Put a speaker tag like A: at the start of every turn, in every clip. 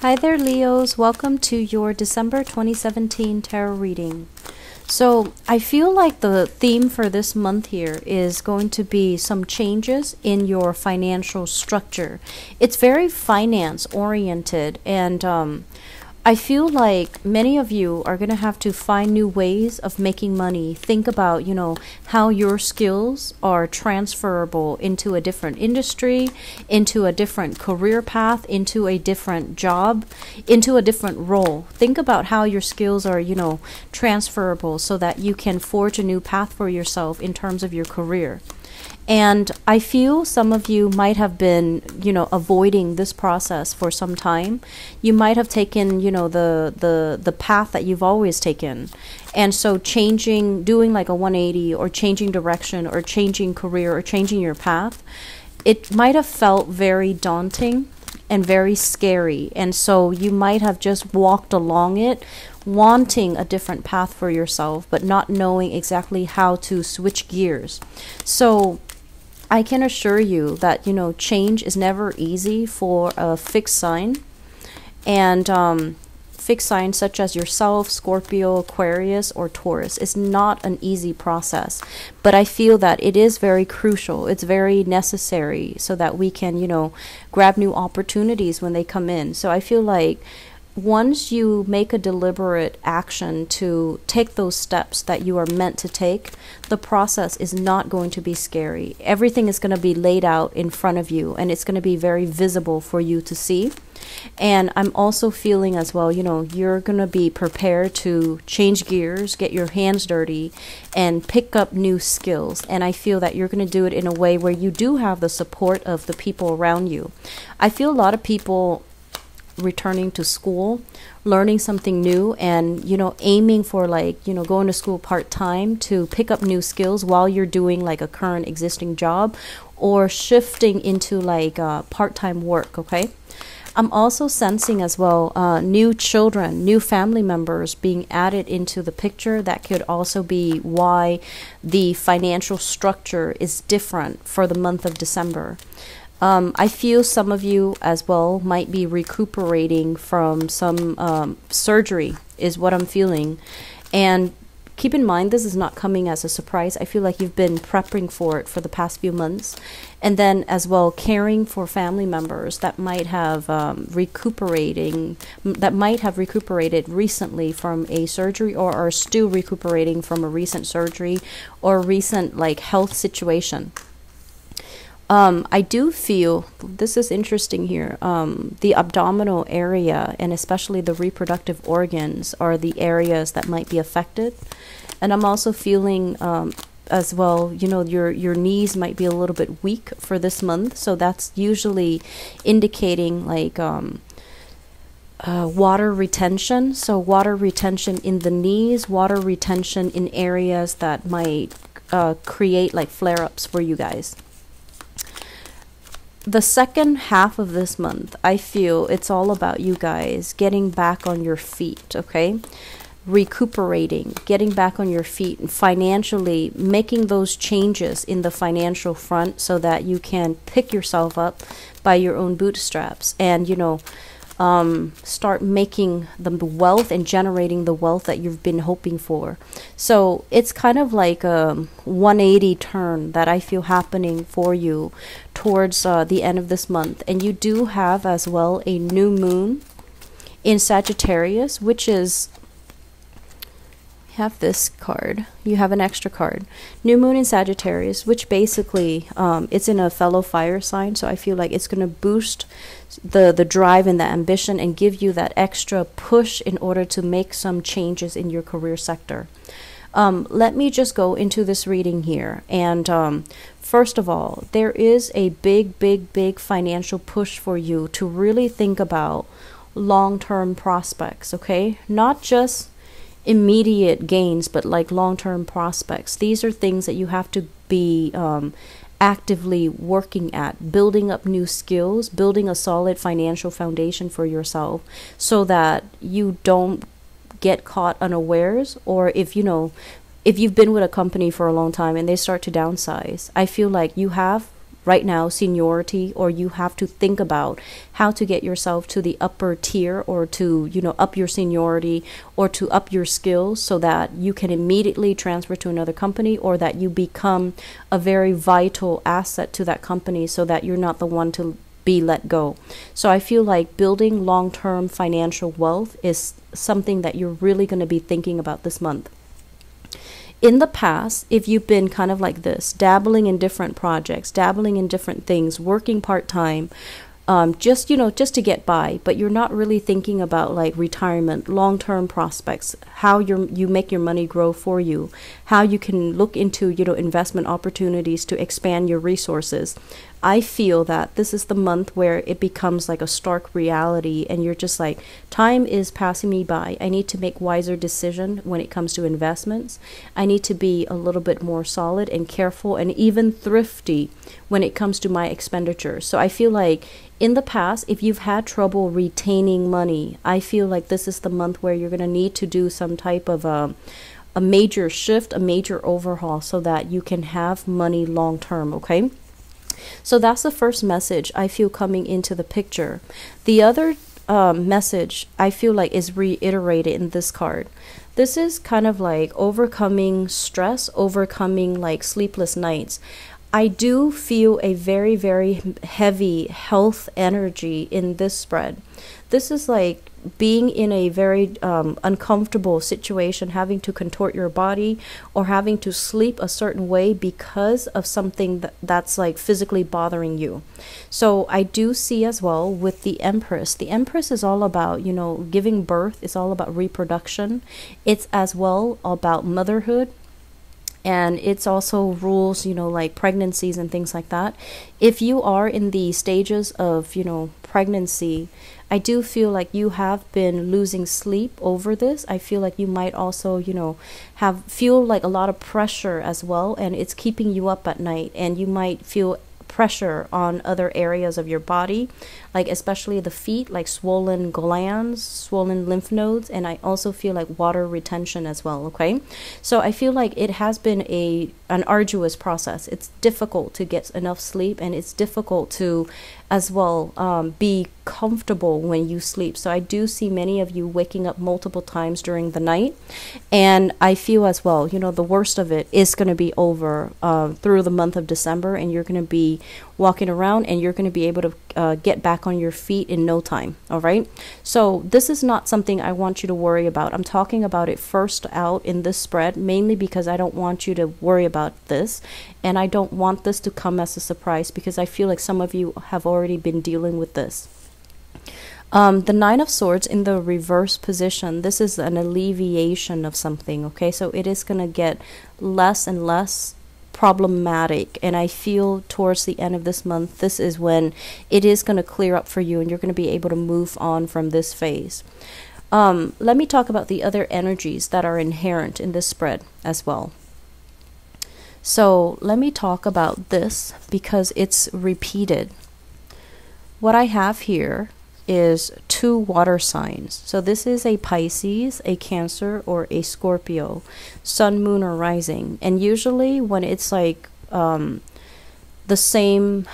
A: Hi there, Leos. Welcome to your December 2017 tarot reading. So, I feel like the theme for this month here is going to be some changes in your financial structure. It's very finance oriented, and I feel like many of you are going to have to find new ways of making money. Think about, how your skills are transferable into a different industry, into a different career path, into a different job, into a different role. Think about how your skills are, transferable so that you can forge a new path for yourself in terms of your career. And I feel some of you might have been, avoiding this process for some time. You might have taken, the path that you've always taken. And so doing like a 180 or changing direction or changing career or changing your path, it might have felt very daunting and very scary. And so you might have just walked along it, wanting a different path for yourself, but not knowing exactly how to switch gears. So I can assure you that, change is never easy for a fixed sign. And fixed signs such as yourself, Scorpio, Aquarius, or Taurus is not an easy process. But I feel that it is very crucial. It's very necessary so that we can, grab new opportunities when they come in. So I feel like once you make a deliberate action to take those steps that you are meant to take, the process is not going to be scary. Everything is going to be laid out in front of you, and it's going to be very visible for you to see. And I'm also feeling as well, you're going to be prepared to change gears, get your hands dirty, and pick up new skills. And I feel that you're going to do it in a way where you do have the support of the people around you. I feel a lot of people returning to school, learning something new, and aiming for going to school part-time to pick up new skills while you're doing like a current existing job, or shifting into part-time work. Okay, I'm also sensing as well new children, new family members being added into the picture. That could also be why the financial structure is different for the month of December. I feel some of you as well might be recuperating from some surgery is what I'm feeling. And keep in mind, this is not coming as a surprise. I feel like you've been prepping for it for the past few months. And then as well, caring for family members that might have recuperated recently from a surgery, or are still recuperating from a recent surgery or recent health situation. I do feel, this is interesting here, the abdominal area and especially the reproductive organs are the areas that might be affected. And I'm also feeling as well, your knees might be a little bit weak for this month. So that's usually indicating water retention. So water retention in the knees, water retention in areas that might create flare-ups for you guys. The second half of this month, I feel it's all about you guys getting back on your feet, okay? Recuperating, getting back on your feet, and financially making those changes in the financial front so that you can pick yourself up by your own bootstraps and, start making the wealth and generating the wealth that you've been hoping for. So it's kind of like a 180 turn that I feel happening for you towards the end of this month. And you do have as well a new moon in Sagittarius, which is, have this card, you have an extra card, new moon in Sagittarius, which basically it's in a fellow fire sign. So I feel like it's going to boost the drive and the ambition and give you that extra push in order to make some changes in your career sector. Let me just go into this reading here. And first of all, there is a big financial push for you to really think about long-term prospects, okay? Not just immediate gains, but long-term prospects. These are things that you have to be actively working at, building up new skills, building a solid financial foundation for yourself so that you don't get caught unawares, or if you've been with a company for a long time and they start to downsize. I feel like you have right now seniority, or you have to think about how to get yourself to the upper tier, or to, you know, up your seniority, or to up your skills so that you can immediately transfer to another company, or that you become a very vital asset to that company so that you're not the one to be let go. So I feel like building long-term financial wealth is something that you're really going to be thinking about this month. In the past, if you've been kind of like this, dabbling in different projects, dabbling in different things, working part-time, just, you know, just to get by, but you're not really thinking about like retirement, long-term prospects, how you make your money grow for you, how you can look into, you know, investment opportunities to expand your resources. I feel that this is the month where it becomes like a stark reality, and you're just like, time is passing me by. I need to make wiser decisions when it comes to investments. I need to be a little bit more solid and careful and even thrifty when it comes to my expenditures. So I feel like in the past, if you've had trouble retaining money, I feel like this is the month where you're going to need to do some type of a major shift, a major overhaul, so that you can have money long term, okay? So that's the first message I feel coming into the picture. The other message I feel like is reiterated in this card. This is kind of like overcoming stress, overcoming like sleepless nights. I do feel a very, very heavy health energy in this spread. This is like being in a very uncomfortable situation, having to contort your body or having to sleep a certain way because of something that's like physically bothering you. So I do see as well with the Empress. The Empress is all about, you know, giving birth. It's all about reproduction. It's as well about motherhood. And it's also rules, you know, like pregnancies and things like that. If you are in the stages of, you know, pregnancy, I do feel like you have been losing sleep over this. I feel like you might also, you know, feel like a lot of pressure as well, and it's keeping you up at night, and you might feel pressure on other areas of your body, like especially the feet, like swollen glands, swollen lymph nodes, and I also feel like water retention as well, okay? So I feel like it has been an arduous process. It's difficult to get enough sleep, and it's difficult to as well be comfortable when you sleep. So I do see many of you waking up multiple times during the night, and I feel as well, you know, the worst of it is going to be over through the month of December, and you're going to be walking around, and you're going to be able to get back on your feet in no time. All right, so this is not something I want you to worry about. I'm talking about it first out in this spread, mainly because I don't want you to worry about this, and I don't want this to come as a surprise, because I feel like some of you have already been dealing with this. The Nine of Swords in the reverse position, this is an alleviation of something, okay? So it is going to get less and less problematic, and I feel towards the end of this month, this is when it is going to clear up for you, and you're going to be able to move on from this phase. Let me talk about the other energies that are inherent in this spread as well. So let me talk about this because it's repeated. What I have here is 2 water signs. So this is a Pisces, a Cancer, or a Scorpio, Sun, Moon, or Rising. And usually when it's like the same,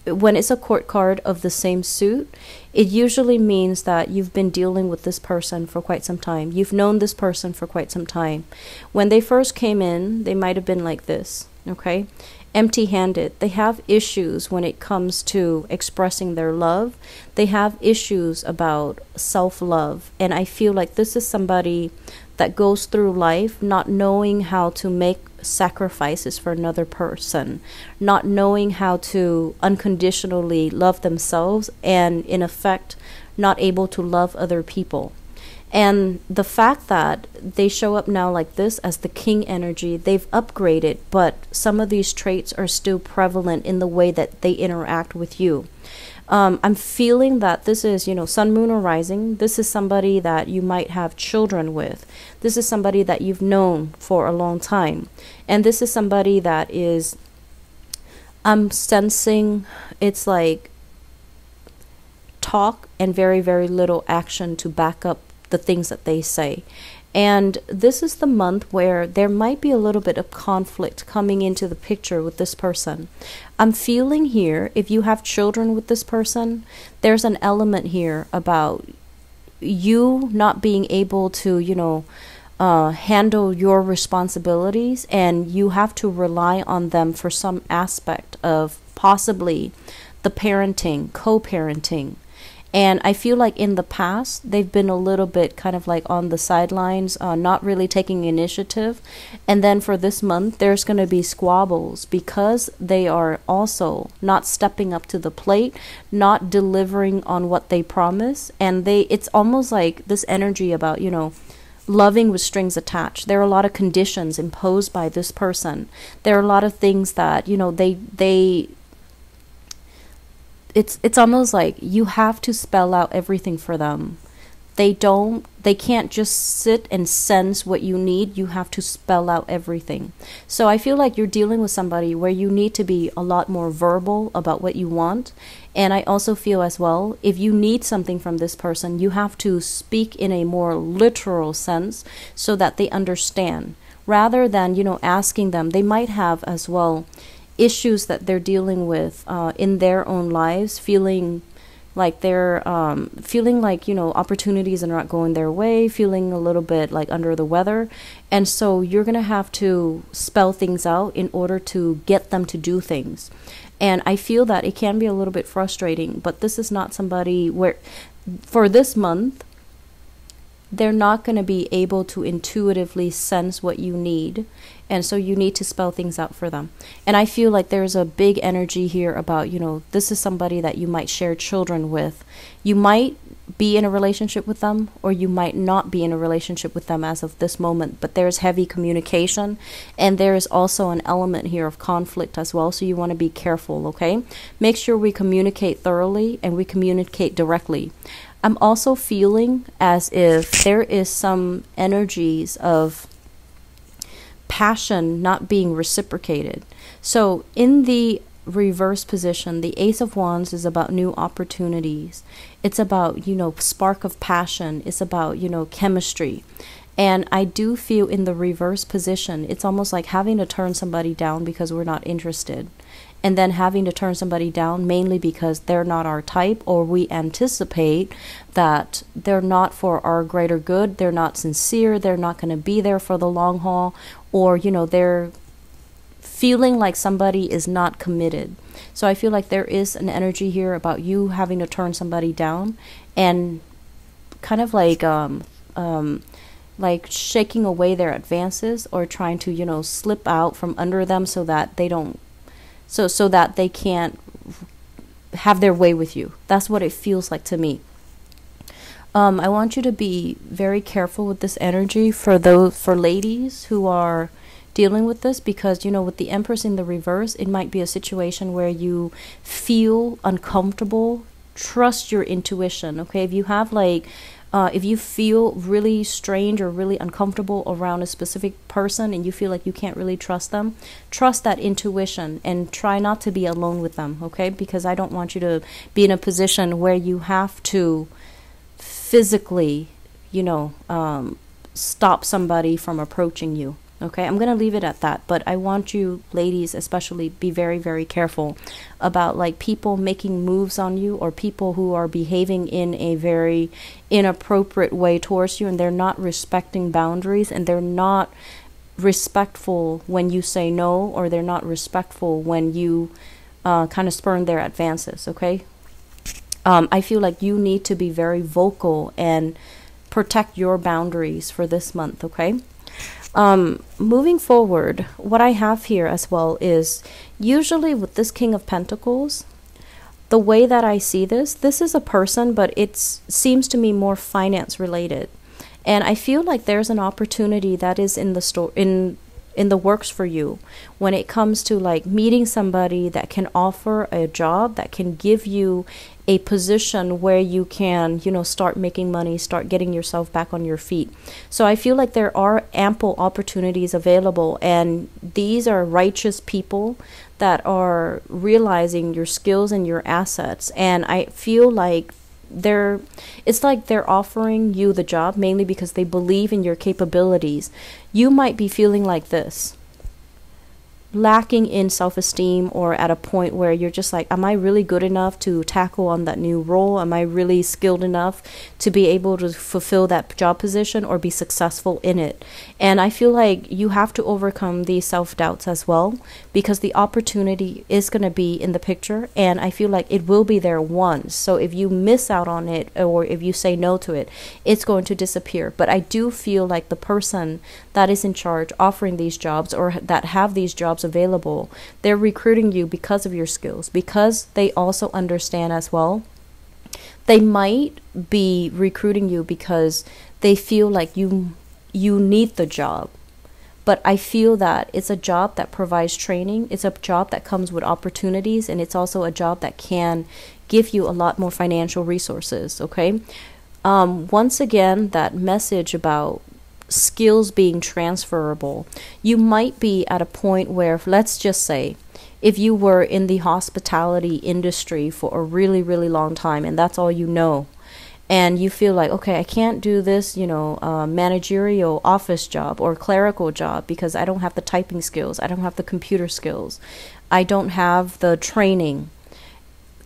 A: when it's a court card of the same suit, it usually means that you've been dealing with this person for quite some time. You've known this person for quite some time. When they first came in, they might have been like this, okay? Empty-handed. They have issues when it comes to expressing their love. They have issues about self-love, and I feel like this is somebody that goes through life not knowing how to make sacrifices for another person, not knowing how to unconditionally love themselves, and in effect not able to love other people. And the fact that they show up now like this as the King energy, they've upgraded, but some of these traits are still prevalent in the way that they interact with you. I'm feeling that this is, you know, Sun, Moon, or Rising. This is somebody that you might have children with. This is somebody that you've known for a long time. And this is somebody that is, I'm sensing it's like talk and very, very little action to back up the things that they say. And this is the month where there might be a little bit of conflict coming into the picture with this person. I'm feeling here, if you have children with this person, there's an element here about you not being able to, handle your responsibilities, and you have to rely on them for some aspect of possibly the parenting, co-parenting. And I feel like in the past, they've been a little bit kind of like on the sidelines, not really taking initiative. And then for this month, there's going to be squabbles because they are also not stepping up to the plate, not delivering on what they promise. And it's almost like this energy about, loving with strings attached. There are a lot of conditions imposed by this person. There are a lot of things that, it's almost like you have to spell out everything for them. They can't just sit and sense what you need. You have to spell out everything. So I feel like you're dealing with somebody where you need to be a lot more verbal about what you want. And I also feel as well, if you need something from this person, you have to speak in a more literal sense so that they understand, rather than, asking them. They might have as well issues that they're dealing with in their own lives, feeling like they're opportunities are not going their way, feeling a little bit like under the weather. And so you're going to have to spell things out in order to get them to do things. And I feel that it can be a little bit frustrating, but this is not somebody where, for this month, they're not going to be able to intuitively sense what you need. And so you need to spell things out for them. And I feel like there's a big energy here about, this is somebody that you might share children with. You might be in a relationship with them, or you might not be in a relationship with them as of this moment. But there's heavy communication, and there is also an element here of conflict as well. So you want to be careful, okay? Make sure we communicate thoroughly and we communicate directly. I'm also feeling as if there is some energies of passion not being reciprocated. So in the reverse position, the Ace of Wands is about new opportunities. It's about, spark of passion. It's about, chemistry. And I do feel in the reverse position, it's almost like having to turn somebody down because we're not interested. And then having to turn somebody down mainly because they're not our type, or we anticipate that they're not for our greater good, they're not sincere, they're not going to be there for the long haul, or, they're feeling like somebody is not committed. So I feel like there is an energy here about you having to turn somebody down, and kind of like shaking away their advances, or trying to, slip out from under them so that they don't, so that they can't have their way with you. That's what it feels like to me. I want you to be very careful with this energy for ladies who are dealing with this, because with the Empress in the reverse, it might be a situation where you feel uncomfortable. Trust your intuition, okay? If you have if you feel really strange or really uncomfortable around a specific person and you feel like you can't really trust them, trust that intuition and try not to be alone with them, okay? Because I don't want you to be in a position where you have to physically, stop somebody from approaching you. Okay, I'm going to leave it at that, but I want you ladies especially be very, very careful about people making moves on you, or people who are behaving in a very inappropriate way towards you, and they're not respecting boundaries, and they're not respectful when you say no, or they're not respectful when you kind of spurn their advances, okay? I feel like you need to be very vocal and protect your boundaries for this month, okay? Moving forward, what I have here as well is, usually with this King of Pentacles, the way that I see this is a person, but it seems to me more finance related. And I feel like there's an opportunity that is in the works for you when it comes to meeting somebody that can offer a job, that can give you a position where you can, start making money, start getting yourself back on your feet. So I feel like there are ample opportunities available, and these are righteous people that are realizing your skills and your assets. And I feel like it's like they're offering you the job mainly because they believe in your capabilities. You might be feeling like this, lacking in self-esteem, or at a point where you're just like, am I really good enough to tackle on that new role? Am I really skilled enough to be able to fulfill that job position or be successful in it? And I feel like you have to overcome these self-doubts as well, because the opportunity is going to be in the picture, and I feel like it will be there once. So if you miss out on it, or if you say no to it, it's going to disappear. But I do feel like the person that is in charge offering these jobs, or that have these jobs available, they're recruiting you because of your skills, because they also understand as well. They might be recruiting you because they feel like you need the job. But I feel that it's a job that provides training, it's a job that comes with opportunities, and it's also a job that can give you a lot more financial resources, okay? Once again, that message about skills being transferable, you might be at a point where, let's just say, if you were in the hospitality industry for a really, really long time, and that's all you know, and you feel like, okay, I can't do this, managerial office job or clerical job because I don't have the typing skills, I don't have the computer skills, I don't have the training.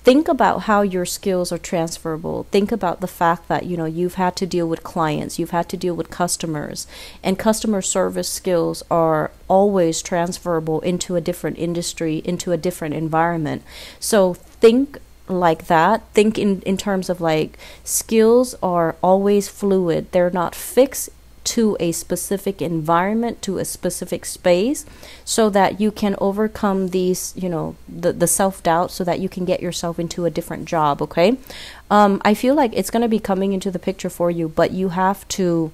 A: Think about how your skills are transferable. Think about the fact that, you've had to deal with clients, you've had to deal with customers, and customer service skills are always transferable into a different industry, into a different environment. So think like that. Think in terms of like, skills are always fluid. They're not fixed to a specific environment, to a specific space, so that you can overcome these, the self-doubt, so that you can get yourself into a different job, okay? I feel like it's going to be coming into the picture for you, but you have to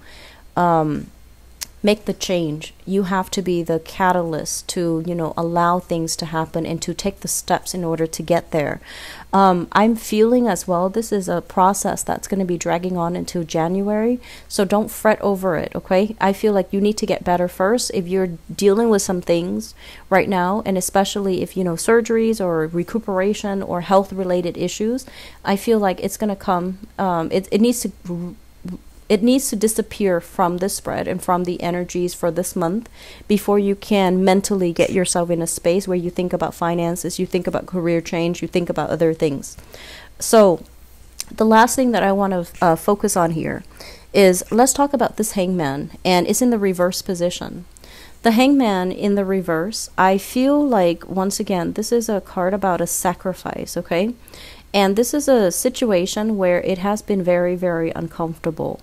A: make the change. You have to be the catalyst to, allow things to happen and to take the steps in order to get there. I'm feeling as well, this is a process that's going to be dragging on into January, so don't fret over it, okay? I feel like you need to get better first. If you're dealing with some things right now, and especially if, surgeries or recuperation or health related issues, I feel like it's going to come, it needs to disappear from this spread and from the energies for this month before you can mentally get yourself in a space where you think about finances, you think about career change, you think about other things. So the last thing that I want to focus on here is, let's talk about this hangman, and it's in the reverse position. The hangman in the reverse, I feel like, once again, this is a card about a sacrifice, okay? And this is a situation where it has been very, very uncomfortable.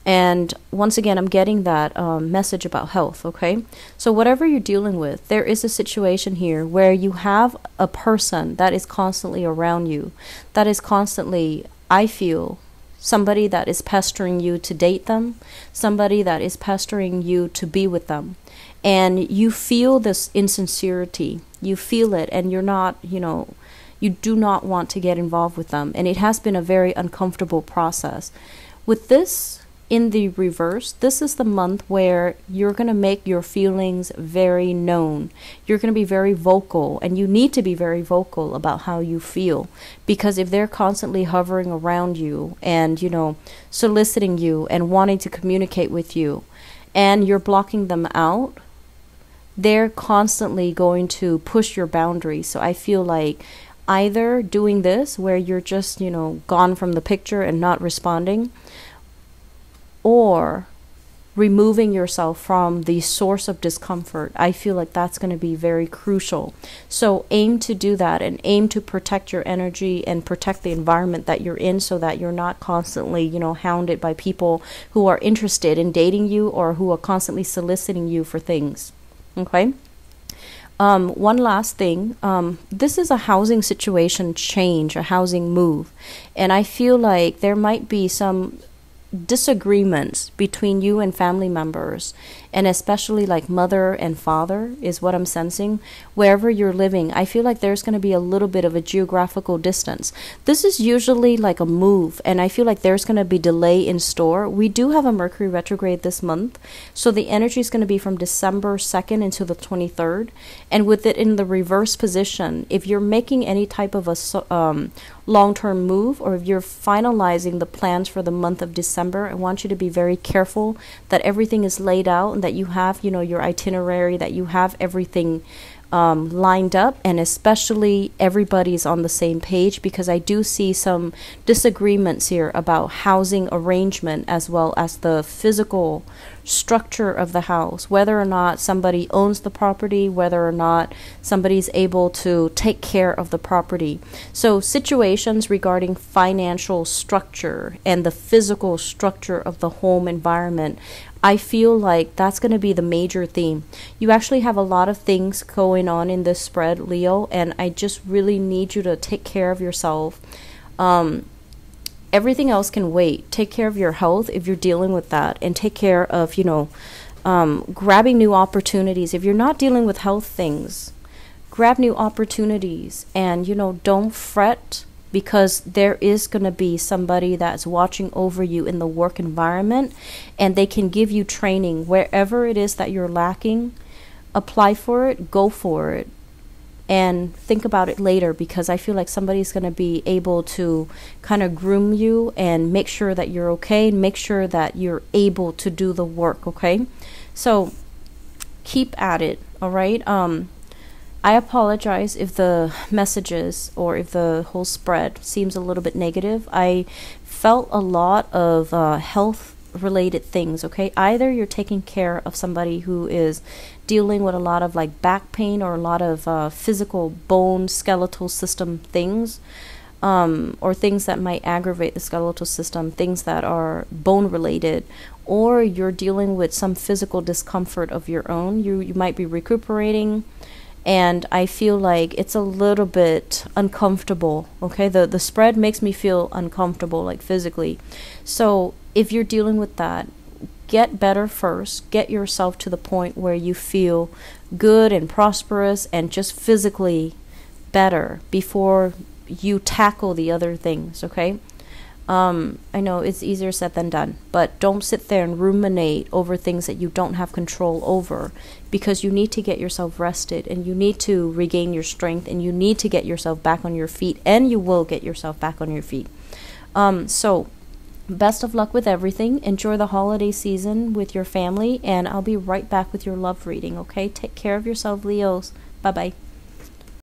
A: And once again, I'm getting that message about health, okay? So whatever you're dealing with, there is a situation here where you have a person that is constantly around you, that is constantly, I feel, somebody that is pestering you to date them, somebody that is pestering you to be with them. And you feel this insincerity, you feel it, and you're not, you do not want to get involved with them. And it has been a very uncomfortable process. With this in the reverse, this is the month where you're going to make your feelings very known. You're going to be very vocal, and you need to be very vocal about how you feel, because if they're constantly hovering around you and, soliciting you and wanting to communicate with you, and you're blocking them out, they're constantly going to push your boundaries. So I feel like either doing this where you're just, gone from the picture and not responding, or removing yourself from the source of discomfort. I feel like that's going to be very crucial. So aim to do that, and aim to protect your energy and protect the environment that you're in, so that you're not constantly, hounded by people who are interested in dating you or who are constantly soliciting you for things. Okay? One last thing, this is a housing situation change, a housing move. And I feel like there might be some disagreements between you and family members, and especially like mother and father is what I'm sensing. Wherever you're living, I feel like there's going to be a little bit of a geographical distance. This is usually like a move, and I feel like there's going to be delay in store. We do have a Mercury retrograde this month, so the energy is going to be from December 2nd into the 23rd, and with it in the reverse position, if you're making any type of a long-term move, or if you're finalizing the plans for the month of December, I want you to be very careful that everything is laid out and that you have, your itinerary, that you have everything lined up, and especially everybody's on the same page, because I do see some disagreements here about housing arrangement as well as the physical structure of the house, whether or not somebody owns the property, whether or not somebody's able to take care of the property. So situations regarding financial structure and the physical structure of the home environment, I feel like that's going to be the major theme. You actually have a lot of things going on in this spread, Leo, and I just really need you to take care of yourself. Everything else can wait. Take care of your health if you're dealing with that, and take care of, grabbing new opportunities. If you're not dealing with health things, grab new opportunities, and, don't fret, because there is going to be somebody that's watching over you in the work environment, and they can give you training wherever it is that you're lacking. Apply for it, go for it, and think about it later, because I feel like somebody's going to be able to kind of groom you and make sure that you're okay, and make sure that you're able to do the work, okay? So keep at it, all right? I apologize if the messages or if the whole spread seems a little bit negative. I felt a lot of health related things, okay? Either you're taking care of somebody who is dealing with a lot of like back pain or a lot of physical bone skeletal system things, or things that might aggravate the skeletal system, things that are bone related, or you're dealing with some physical discomfort of your own. You might be recuperating, and I feel like it's a little bit uncomfortable, okay? The spread makes me feel uncomfortable, like physically. So if you're dealing with that, get better first. Get yourself to the point where you feel good and prosperous and just physically better before you tackle the other things, okay? I know it's easier said than done, but don't sit there and ruminate over things that you don't have control over, because you need to get yourself rested, and you need to regain your strength, and you need to get yourself back on your feet, and you will get yourself back on your feet. So best of luck with everything. Enjoy the holiday season with your family, and I'll be right back with your love reading, okay? Take care of yourself, Leos. Bye-bye.